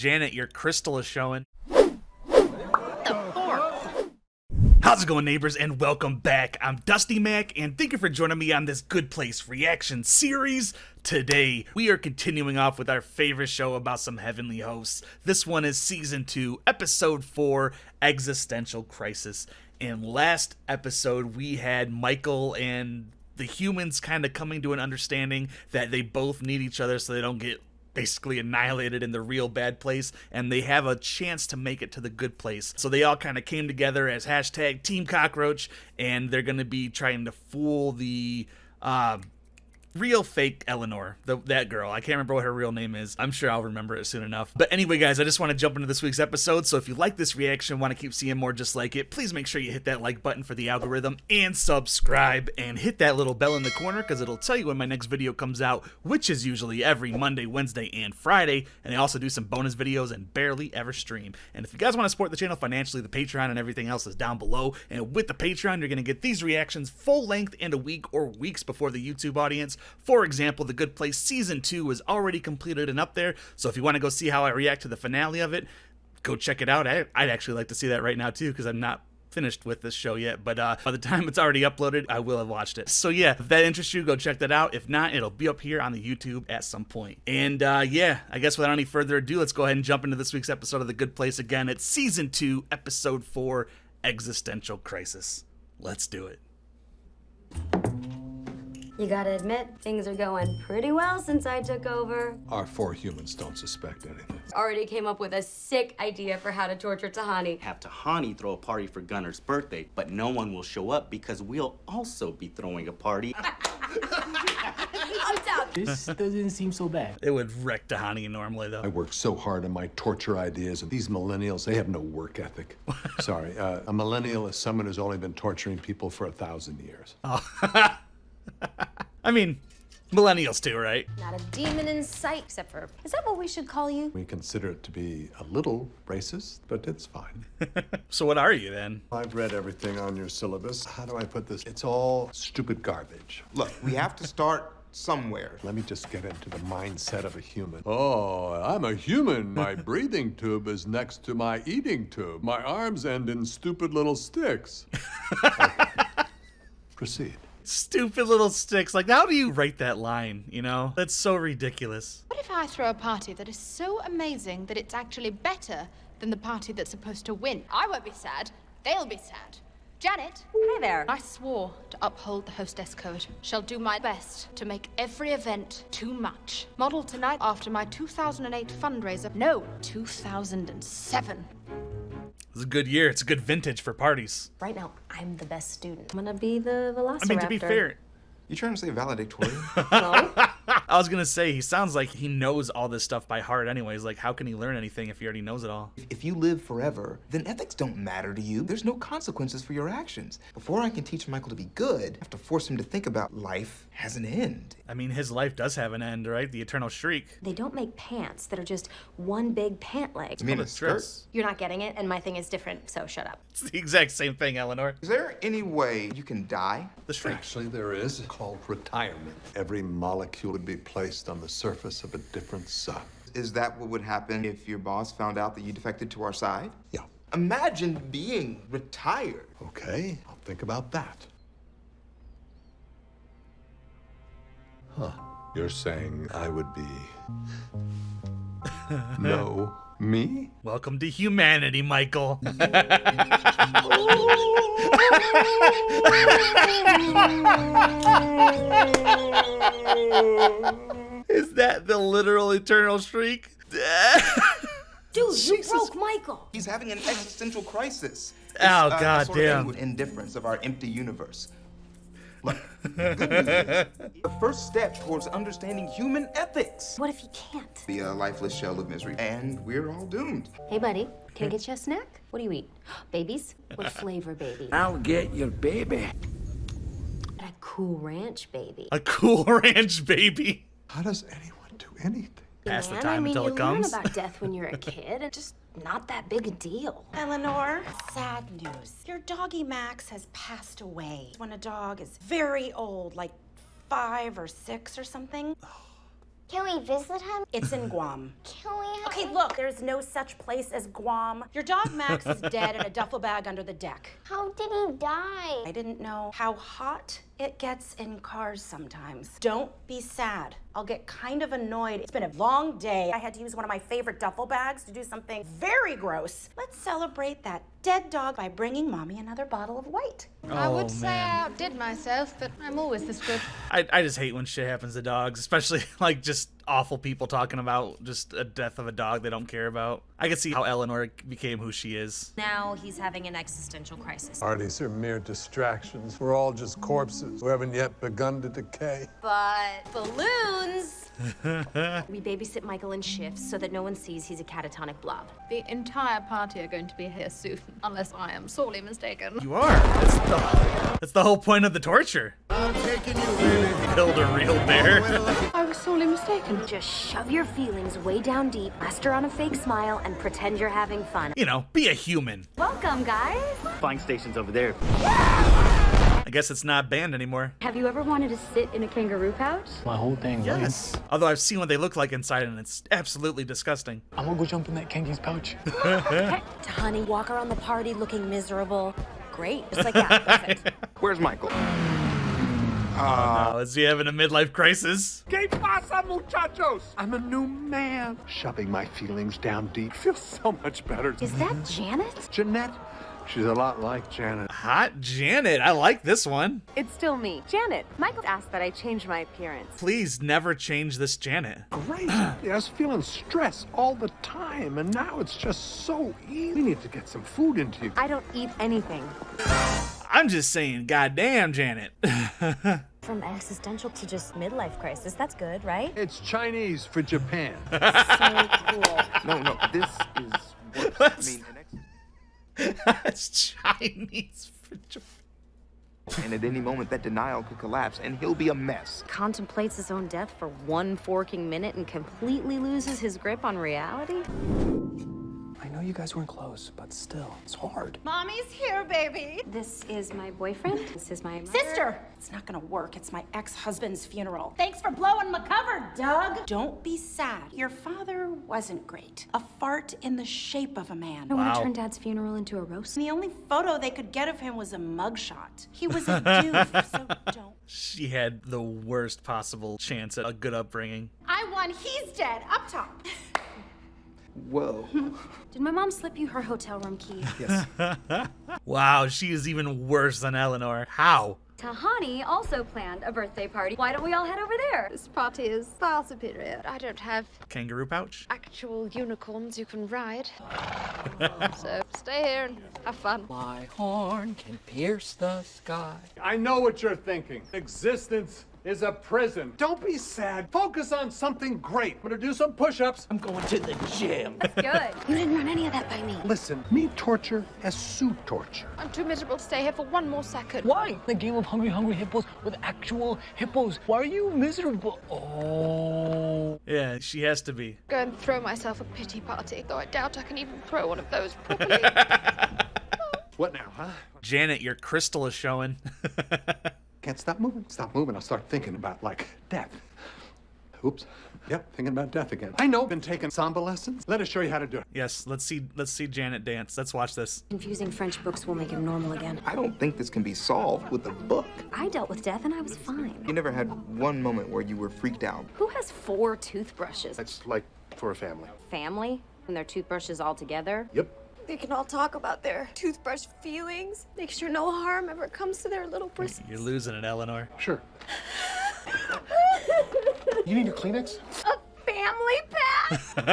Janet, your crystal is showing. How's it going, neighbors, and welcome back. I'm Dusty Mac, and thank you for joining me on this Good Place reaction series. Today, we are continuing off with our favorite show about some heavenly hosts. This one is Season 2, Episode 4, Existential Crisis. And last episode, we had Michael and the humans kind of coming to an understanding that they both need each other so they don't get basically annihilated in the real bad place, and they have a chance to make it to the good place. So they all kind of came together as hashtag Team Cockroach, and they're going to be trying to fool the real fake Eleanor, that girl. I can't remember what her real name is. I'm sure I'll remember it soon enough. But anyway, guys, I just want to jump into this week's episode. So if you like this reaction, want to keep seeing more just like it, please make sure you hit that like button for the algorithm and subscribe and hit that little bell in the corner because it'll tell you when my next video comes out, which is usually every Monday, Wednesday, and Friday. And I also do some bonus videos and barely ever stream. And if you guys want to support the channel financially, the Patreon and everything else is down below. And with the Patreon, you're going to get these reactions full length and a week or weeks before the YouTube audience. For example, The Good Place Season 2 is already completed and up there, so if you want to go see how I react to the finale of it, go check it out. I'd actually like to see that right now too, because I'm not finished with this show yet, but by the time it's already uploaded, I will have watched it. So yeah, if that interests you, go check that out. If not, it'll be up here on the YouTube at some point. And yeah, I guess without any further ado, let's go ahead and jump into this week's episode of The Good Place again. It's Season 2, Episode 4, Existential Crisis. Let's do it. You gotta admit, things are going pretty well since I took over. Our 4 humans don't suspect anything. Already came up with a sick idea for how to torture Tahani. Have Tahani throw a party for Gunner's birthday, but no one will show up because we'll also be throwing a party. I'm down. This doesn't seem so bad. It would wreck Tahani normally, though. I work so hard on my torture ideas, and these millennials, they have no work ethic. Sorry, a millennial is someone who's only been torturing people for 1,000 years. Oh. I mean, millennials too, right? Not a demon in sight, except for, is that what we should call you? We consider it to be a little racist, but it's fine. So what are you then? I've read everything on your syllabus. How do I put this? It's all stupid garbage. Look, we have to start somewhere. Let me just get into the mindset of a human. Oh, I'm a human. My breathing tube is next to my eating tube. My arms end in stupid little sticks. Okay. Proceed. Stupid little sticks. Like, how do you write that line, you know? That's so ridiculous. What if I throw a party that is so amazing that it's actually better than the party that's supposed to win? I won't be sad. They'll be sad. Janet. Hey there. I swore to uphold the hostess code. Shall do my best to make every event too much. Modeled tonight after my 2008 fundraiser. No, 2007. It's a good year. It's a good vintage for parties. Right now, I'm the best student. I'm gonna be the velociraptor. I mean, to be fair. You trying to say valedictorian? No. I was gonna say, he sounds like he knows all this stuff by heart anyways. Like, how can he learn anything if he already knows it all? If you live forever, then ethics don't matter to you. There's no consequences for your actions. Before I can teach Michael to be good, I have to force him to think about life has an end. I mean, his life does have an end, right? The eternal shriek. They don't make pants that are just one big pant leg. You mean a skirt? Dress. You're not getting it, and my thing is different, so shut up. It's the exact same thing, Eleanor. Is there any way you can die? The shriek. Actually, there is, called retirement. Every molecule would be placed on the surface of a different sun. Is that what would happen if your boss found out that you defected to our side? Yeah. Imagine being retired. Okay, I'll think about that. Huh. You're saying I would be... No, me? Welcome to humanity, Michael. Is that the literal eternal shriek? Dude, Jesus. you broke Michael. He's having an existential crisis. Oh, It's, God sort of damn. end with indifference of our empty universe. Look, good news is, the first step towards understanding human ethics. What if he can't? Be a lifeless shell of misery, and we're all doomed. Hey, buddy, can I get you a snack? What do you eat? Babies? What flavor baby? I'll get your baby. A Cool Ranch baby. A Cool Ranch baby. How does anyone do anything? Pass the Man, time I mean, until you it comes. learn about death when you're a kid, and just not that big a deal. Eleanor, sad news. Your doggy Max has passed away. When a dog is very old, like 5 or 6 or something. Can we visit him? It's in Guam. Can we have Okay, look, there's no such place as Guam. Your dog Max is dead in a duffel bag under the deck. How did he die? I didn't know how hot it gets in cars sometimes. Don't be sad. I'll get kind of annoyed. It's been a long day. I had to use one of my favorite duffel bags to do something very gross. Let's celebrate that dead dog by bringing Mommy another bottle of white. I Oh, would say man. I outdid myself, but I'm always this good. I just hate when shit happens to dogs, especially like just awful people talking about just a death of a dog they don't care about. I can see how Eleanor became who she is. Now he's having an existential crisis. Parties are mere distractions. We're all just corpses who haven't yet begun to decay. But balloons! We babysit Michael in shifts so that no one sees he's a catatonic blob. The entire party are going to be here soon, unless I am sorely mistaken. You are. That's the whole point of the torture. I'm taking you, baby. Build a real bear. I was sorely mistaken. Just shove your feelings way down deep, plaster on a fake smile, and pretend you're having fun. You know, be a human. Welcome, guys! Flying station's over there. I guess it's not banned anymore. Have you ever wanted to sit in a kangaroo pouch? My whole thing. Yes. Although I've seen what they look like inside and it's absolutely disgusting. I'm gonna go jump in that kangaroo's pouch. Honey, walk around the party looking miserable. Great, just like that. Perfect. Where's Michael? Oh, is he having a midlife crisis? ¿Qué pasa, muchachos? I'm a new man. Shoving my feelings down deep feels so much better. Is that Janet? Jeanette? She's a lot like Janet. Hot Janet. I like this one. It's still me, Janet. Michael asked that I change my appearance. Please never change this Janet. Great. I was feeling stressed all the time, and now it's just so easy. We need to get some food into you. I don't eat anything. I'm just saying, goddamn, Janet. From existential to just midlife crisis. That's good, right? It's Chinese for Japan. So cool. No, this is worse. That's- I mean, That's Chinese for Japan. and at any moment that denial could collapse, and he'll be a mess. Contemplates his own death for one forking minute and completely loses his grip on reality? I know you guys weren't close, but still, it's hard. Mommy's here, baby. This is my boyfriend. This is my mother. Sister! It's not gonna work. It's my ex-husband's funeral. Thanks for blowing my cover, Doug. Don't be sad. Your father wasn't great. A fart in the shape of a man. I want Wow. to turn Dad's funeral into a roast. The only photo they could get of him was a mugshot. He was a doof, so don't. She had the worst possible chance at a good upbringing. I won. He's dead. Up top. Whoa. Did my mom slip you her hotel room key? Yes. Wow, she is even worse than Eleanor. How? Tahani also planned a birthday party. Why don't we all head over there? This party is far superior. I don't have Kangaroo pouch? actual unicorns you can ride. So stay here and have fun. My horn can pierce the sky. I know what you're thinking. Existence is a prison. Don't be sad. Focus on something great. I'm gonna do some push-ups. I'm going to the gym. Good. You didn't run any of that by me. Listen, me torture as suit torture. I'm too miserable to stay here for one more second. Why? The game of Hungry Hungry Hippos with actual hippos. Why are you miserable? Oh. Yeah, she has to be. Go and throw myself a pity party, though I doubt I can even throw one of those properly. What now, huh? Janet, your crystal is showing. Can't stop moving. Stop moving. I'll start thinking about, like, death. Oops. Yep, thinking about death again. I know. Been taking samba lessons. Let us show you how to do it. Yes, let's see Janet dance. Let's watch this. Confusing French books will make him normal again. I don't think this can be solved with a book. I dealt with death and I was fine. You never had one moment where you were freaked out. Who has 4 toothbrushes? It's like for a family. Family? And their toothbrushes all together? Yep. They can all talk about their toothbrush feelings. Make sure no harm ever comes to their little bristles. You're losing it, Eleanor. Sure. You need a Kleenex? A family pack?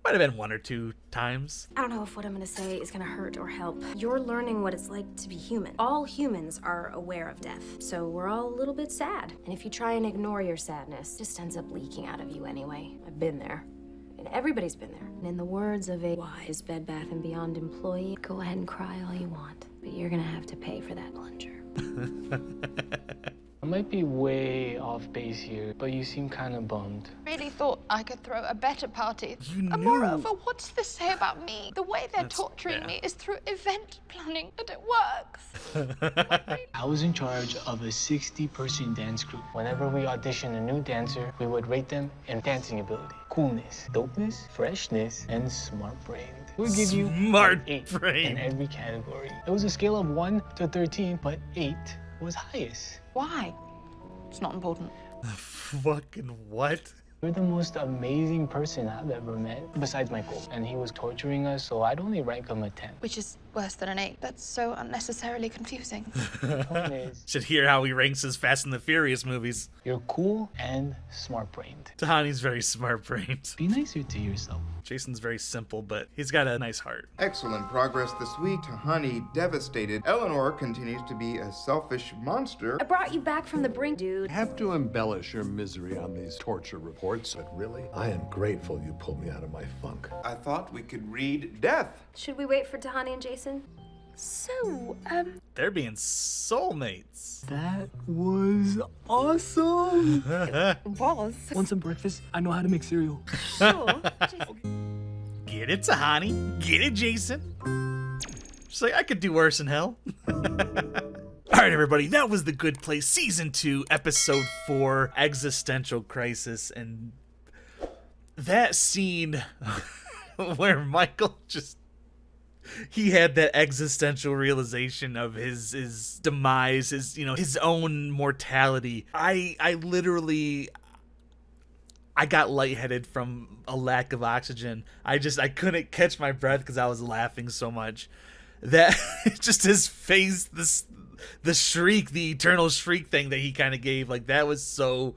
Might have been 1 or 2 times. I don't know if what I'm gonna say is gonna hurt or help. You're learning what it's like to be human. All humans are aware of death, so we're all a little bit sad. And if you try and ignore your sadness, it just ends up leaking out of you anyway. I've been there. And everybody's been there. And in the words of a wise Bed Bath & Beyond employee, go ahead and cry all you want, but you're gonna have to pay for that plunger. I'm might be way off base here, but you seem kind of bummed. Really thought I could throw a better party. You And knew. moreover, what's this say about me? The way they're That's torturing bad. me is through event planning, and it works. I was in charge of a 60-person dance group. Whenever we auditioned a new dancer, we would rate them in dancing ability, coolness, dopeness, freshness, and smart brain. We'll give you Smart an 8 brain. in every category. It was a scale of 1 to 13, but 8 was highest. Why? It's not important. Fucking what? You're the most amazing person I've ever met, besides Michael. And he was torturing us, so I'd only rank him a 10. Which is worse than an 8. That's so unnecessarily confusing. The point is, Should hear how he ranks his Fast and the Furious movies. you're cool and smart-brained. Tahani's very smart-brained. Be nicer to yourself. Jason's very simple, but he's got a nice heart. Excellent progress this week. Tahani devastated. Eleanor continues to be a selfish monster. I brought you back from the brink, dude. Have to embellish your misery on these torture reports, but really, I am grateful you pulled me out of my funk. I thought we could read death. Should we wait for Tahani and Jason? So, They're being soulmates. That was awesome. was. Want some breakfast? I know how to make cereal. Sure. Get it, Tahani. Get it, Jason. She's like, I could do worse in hell. All right, everybody, that was The Good Place, Season 2, Episode 4, Existential Crisis, and that scene where Michael just, he had that existential realization of his demise, his own mortality. I literally, I got lightheaded from a lack of oxygen. I couldn't catch my breath because I was laughing so much. That, just his face, the shriek, the eternal shriek thing that he kind of gave, like, that was so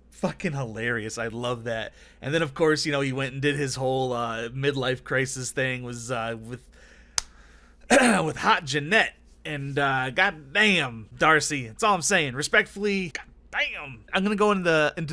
fucking hilarious. I love that. And then, of course, he went and did his whole midlife crisis thing, was with with hot Jeanette, and goddamn Darcy. That's all I'm saying. Respectfully, goddamn. I'm gonna go into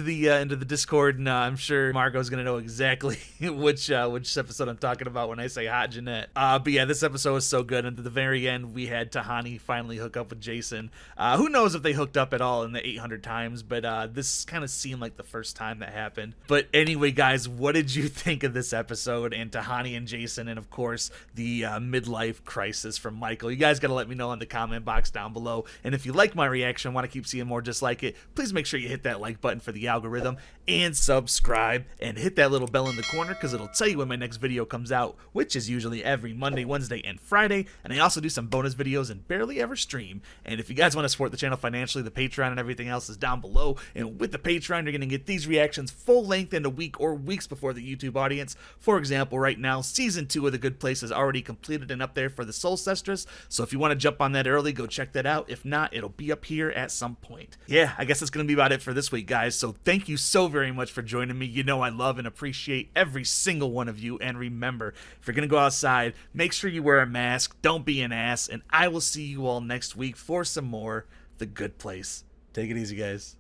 the Discord, and I'm sure Margot's gonna know exactly which episode I'm talking about when I say hot Jeanette. But yeah, this episode was so good, and at the very end we had Tahani finally hook up with Jason. Who knows if they hooked up at all in the 800 times, but this kind of seemed like the first time that happened. But anyway, guys, what did you think of this episode and Tahani and Jason, and of course the midlife crisis from Michael? You guys gotta let me know in the comment box down below. And if you like my reaction, want to keep seeing more just like it, please make sure you hit that like button for the algorithm and subscribe, and hit that little bell in the corner because it'll tell you when my next video comes out, which is usually every Monday, Wednesday, and Friday. And I also do some bonus videos and barely ever stream. And if you guys want to support the channel financially, the Patreon and everything else is down below. And with the Patreon, you're going to get these reactions full length in a week or weeks before the YouTube audience. For example, right now, Season 2 of The Good Place is already completed and up there for the Soulcestress. So if you want to jump on that early, go check that out. If not, it'll be up here at some point. Yeah, I guess that's going to be about it for this week, guys. So thank you so very much for joining me. You know I love and appreciate every single one of you. And remember, if you're going to go outside, make sure you wear a mask. Don't be an ass. And I will see you all next week for some more The Good Place. Take it easy, guys.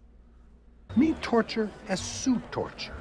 Me torture as suit torture.